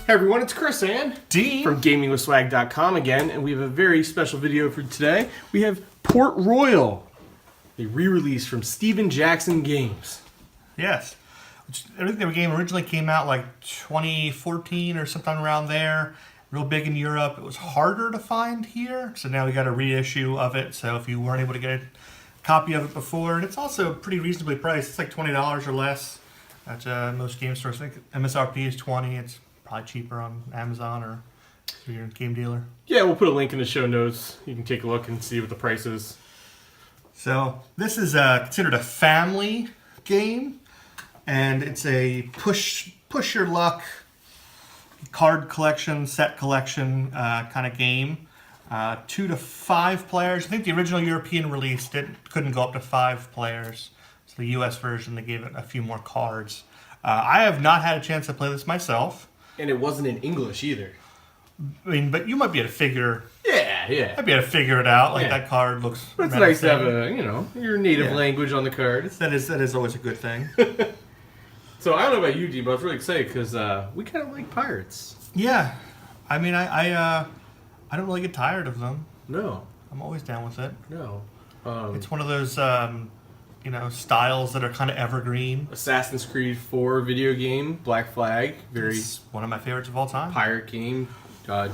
Hey everyone, it's Chris and Dean from GamingWithSwag.com again, and we have a very special video for today. We have Port Royal, a re-release from Steven Jackson Games. Yes. I think the game originally came out like 2014 or something around there. Real big in Europe. It was harder to find here, so now we got a reissue of it. So if you weren't able to get a copy of it before, and it's also pretty reasonably priced. It's like $20 or less at most game stores. I think MSRP is $20. It's probably cheaper on Amazon or through your game dealer. Yeah, we'll put a link in the show notes. You can take a look and see what the price is. So this is considered a family game, and it's a push your luck card collection, set collection kind of game. 2 to 5 players. I think the original European release couldn't go up to 5 players. So the US version, they gave it a few more cards. I have not had a chance to play this myself. And it wasn't in English either. I mean, but you might be able to figure. Yeah. Might be able to figure it out. Like Yeah. that card looks. But it's nice to have your native language on the card. That is always a good thing. So I don't know about you, D, but I was really excited because we kind of like pirates. Yeah, I mean, I don't really get tired of them. No. I'm always down with it. No. It's one of those styles that are kind of evergreen. Assassin's Creed 4 video game, Black Flag, very It's one of my favorites of all time. pirate game.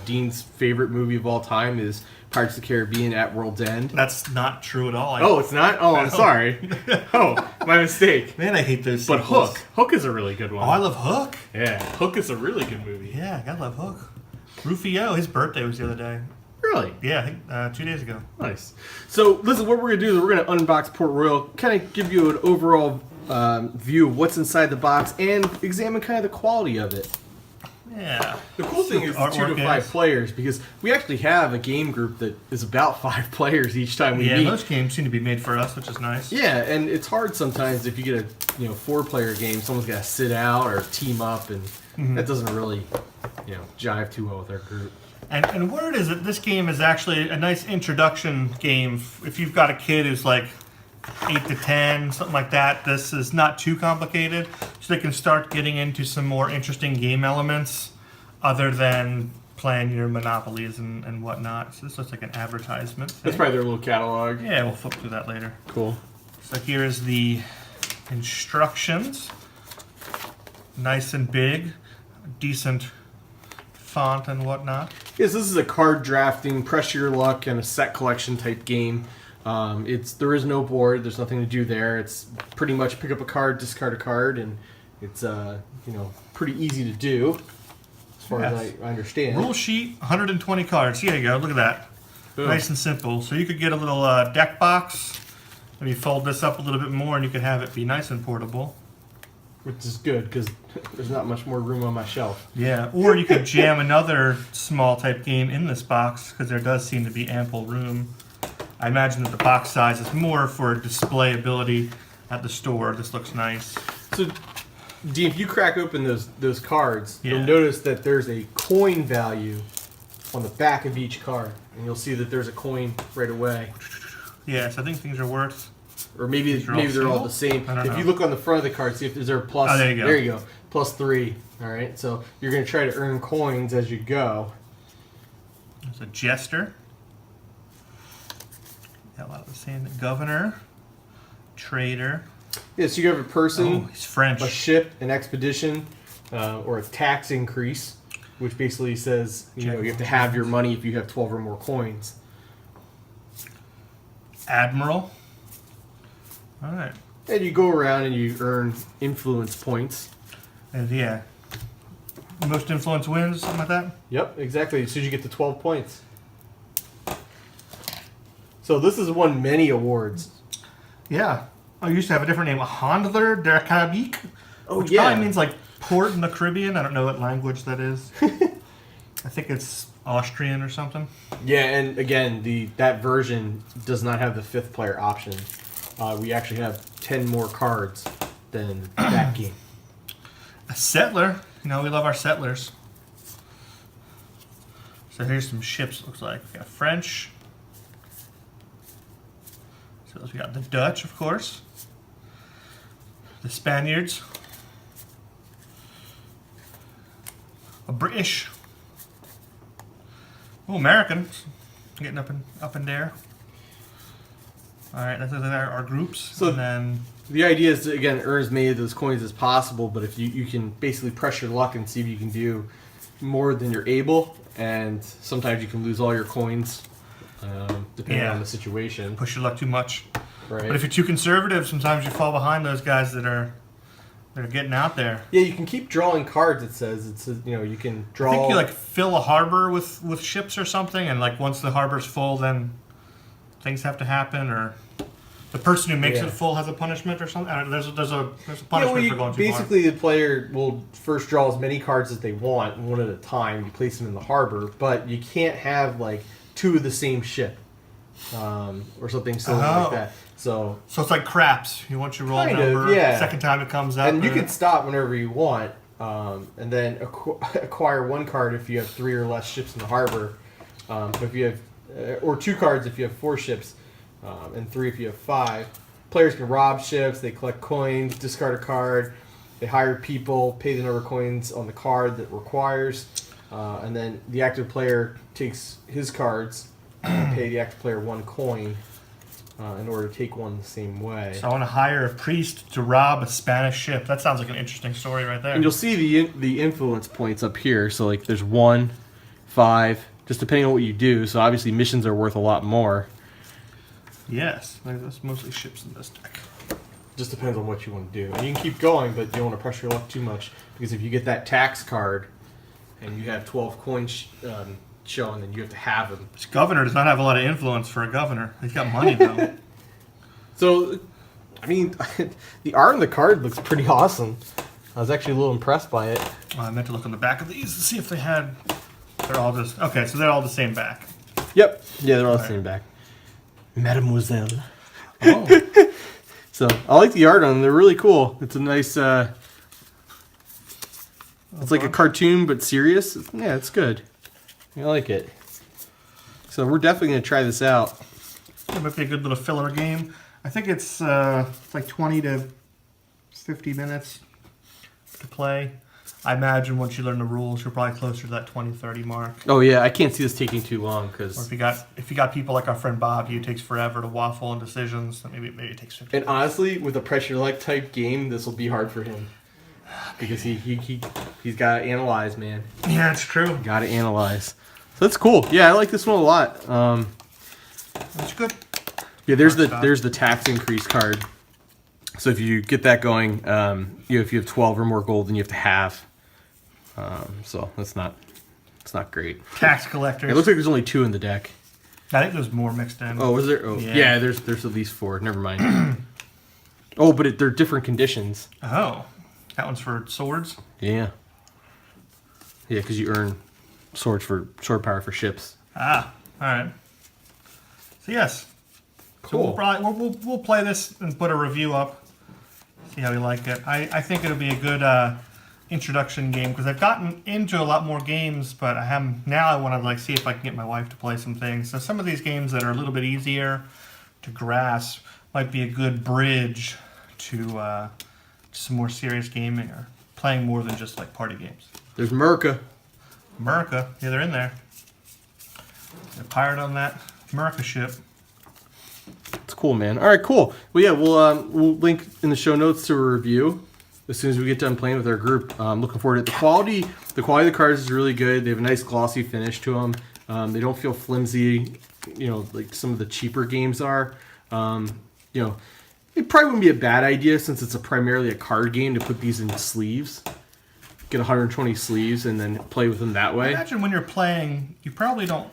Dean's favorite movie of all time is Pirates of the Caribbean at World's End. That's not true at all. Oh, it's not? Oh, I'm sorry. Oh, my mistake. Man, I hate those But sequels. Hook. Hook is a really good one. Oh, I love Hook. Yeah, Hook is a really good movie. Yeah, I gotta love Hook. Rufio, his birthday was the other day. Really? Yeah, I think 2 days ago. Nice. So, listen, what we're going to do is we're going to unbox Port Royal, kind of give you an overall view of what's inside the box, and examine kind of the quality of it. Yeah. The cool thing is 2 to 5 players, because we actually have a game group that is about 5 players each time we meet. Most games seem to be made for us, which is nice. Yeah, and it's hard sometimes if you get a 4-player game, someone's got to sit out or team up, and that doesn't really jive too well with our group. And word is that this game is actually a nice introduction game. If you've got a kid who's like 8 to 10, something like that, this is not too complicated. So they can start getting into some more interesting game elements other than playing your monopolies and whatnot. So this looks like an advertisement thing. That's probably their little catalog. Yeah, we'll flip through that later. Cool. So here is the instructions. Nice and big. Decent font and whatnot. Yes, this is a card drafting, press your luck, and a set collection type game. There is no board. There's nothing to do there. It's pretty much pick up a card, discard a card, and it's pretty easy to do as far as I understand. Rule sheet, 120 cards. Here you go. Look at that. Boom. Nice and simple. So you could get a little deck box. Maybe fold this up a little bit more, and you could have it be nice and portable. Which is good because there's not much more room on my shelf. Yeah, or you could jam another small type game in this box because there does seem to be ample room. I imagine that the box size is more for display ability at the store. This looks nice. So, Dean, if you crack open those cards, you'll notice that there's a coin value on the back of each card, and you'll see that there's a coin right away. Yes, I think things are worth. Or maybe they're all the same. If you look on the front of the card, see if there's a plus. Oh, there you go. There you go. +3. All right. So you're going to try to earn coins as you go. There's a jester. Got a lot of the same. Governor. Trader. Yeah, so you have a person, Oh, he's French. a ship, an expedition, or a tax increase, which basically says you have to have your money if you have 12 or more coins. Admiral. All right. And you go around and you earn influence points. And yeah. Most influence wins, something like that? Yep, exactly. As soon as you get to 12 points. So this has won many awards. Yeah. I used to have a different name. Handler der Karibik. Oh, which yeah. probably means like port in the Caribbean. I don't know what language that is. I think it's Austrian or something. Yeah, and again, that version does not have the 5th player option. We actually have 10 more cards than that game. A settler. We love our settlers. So here's some ships, it looks like. We got French. So we got the Dutch, of course. The Spaniards. a British. Oh, American. Getting up in there. All right, that's our groups. So and then the idea is to, again, earn as many of those coins as possible, but if you can basically press your luck and see if you can do more than you're able, and sometimes you can lose all your coins, depending on the situation. Push your luck too much. Right. But if you're too conservative, sometimes you fall behind those guys that are getting out there. Yeah, you can keep drawing cards. It says you can draw. I think you like fill a harbor with ships or something, and like once the harbor's full, then things have to happen, or the person who makes it full has a punishment or something. There's a punishment for going too far. Basically, the player will first draw as many cards as they want, one at a time. You place them in the harbor, but you can't have like two of the same ship, or something silly like that. So it's like craps. You want your roll kind number. of, yeah. Second time it comes up, and you can stop whenever you want, and then acquire one card if you have 3 or less ships in the harbor. So if you have, or 2 cards if you have 4 ships, and 3 if you have 5. Players can rob ships. They collect coins, discard a card. They hire people, pay the number of coins on the card that requires, and then the active player takes his cards and pay the active player 1 coin. In order to take one the same way. So I want to hire a priest to rob a Spanish ship. That sounds like an interesting story right there. And you'll see the influence points up here. So like there's 1, 5, just depending on what you do. So obviously missions are worth a lot more. Yes, there's mostly ships in this deck. Just depends on what you want to do. And you can keep going, but you don't want to press your luck too much. Because if you get that tax card and you have 12 coins shown, then you have to have them. This governor does not have a lot of influence for a governor. He's got money though. So, I mean, the art on the card looks pretty awesome. I was actually a little impressed by it. I meant to look on the back of these to see if they had. They're all just okay. So they're all the same back. Yep. Yeah, they're all the same back. Mademoiselle. Oh. So I like the art on them. They're really cool. It's a nice. It's like a cartoon but serious. Yeah, it's good. I like it. So we're definitely going to try this out. It might be a good little filler game. I think it's like 20 to 50 minutes to play. I imagine once you learn the rules, you're probably closer to that 20-30 mark. Oh yeah, I can't see this taking too long because. Or if you got people like our friend Bob, who takes forever to waffle on decisions, then maybe it takes 50. And honestly, with a pressure luck type game, this will be hard for him because he's got to analyze, man. Yeah, it's true. Got to analyze. So that's cool. Yeah, I like this one a lot. That's good. Yeah, there's the tax increase card. So if you get that going, if you have 12 or more gold, then you have to have. So it's not great. Tax collectors. It looks like there's only 2 in the deck. I think there's more mixed in. Oh, is there? Oh, yeah. There's at least 4. Never mind. But they're different conditions. Oh, that one's for swords. Yeah. Yeah, because you earn sword power for ships. Ah, all right. So yes, Cool. So we'll play this and put a review up. See how we like it. I think it'll be a good introduction game because I've gotten into a lot more games, but I want to see if I can get my wife to play some things. So some of these games that are a little bit easier to grasp might be a good bridge to some more serious gaming or playing more than just like party games. There's America. America, yeah, they're in there. They're pirate on that America ship. It's cool, man. All right, cool. Well, yeah, we'll link in the show notes to a review as soon as we get done playing with our group. Looking forward to it. The quality of the cards is really good. They have a nice glossy finish to them. They don't feel flimsy, like some of the cheaper games are. It probably wouldn't be a bad idea since it's primarily a card game to put these in sleeves. Get 120 sleeves and then play with them that way. Imagine when you're playing, you probably don't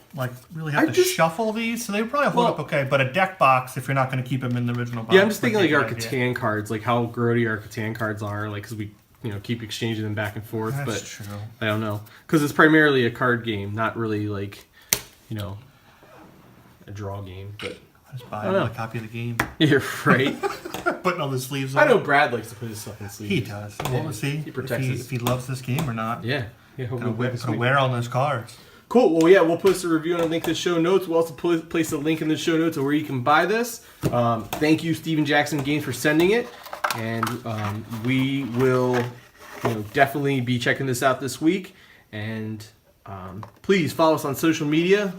really have to shuffle these, so they would probably hold up okay. But a deck box, if you're not going to keep them in the original box. Yeah, I'm just thinking like our Catan cards, like how grody our Catan cards are, like because we keep exchanging them back and forth. That's but true. I don't know because it's primarily a card game, not really like a draw game. But I just buy a copy of the game. You're right. Putting all the sleeves on. I know Brad likes to put his stuff in sleeves. He does. Yeah. We'll see He protects if he loves this game or not. Yeah. Gonna wear on those cards. Cool. Well, yeah, we'll post a review and a link to the show notes. We'll also place a link in the show notes of where you can buy this. Thank you, Steven Jackson Games, for sending it. And we will definitely be checking this out this week. And please follow us on social media.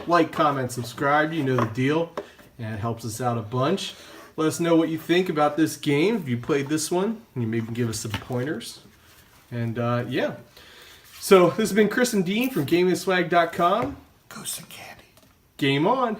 Like, comment, subscribe. You know the deal. And it helps us out a bunch. Let us know what you think about this game. If you played this one, you maybe give us some pointers. And yeah. So this has been Chris and Dean from GamingSwag.com. Ghosts and candy. Game on.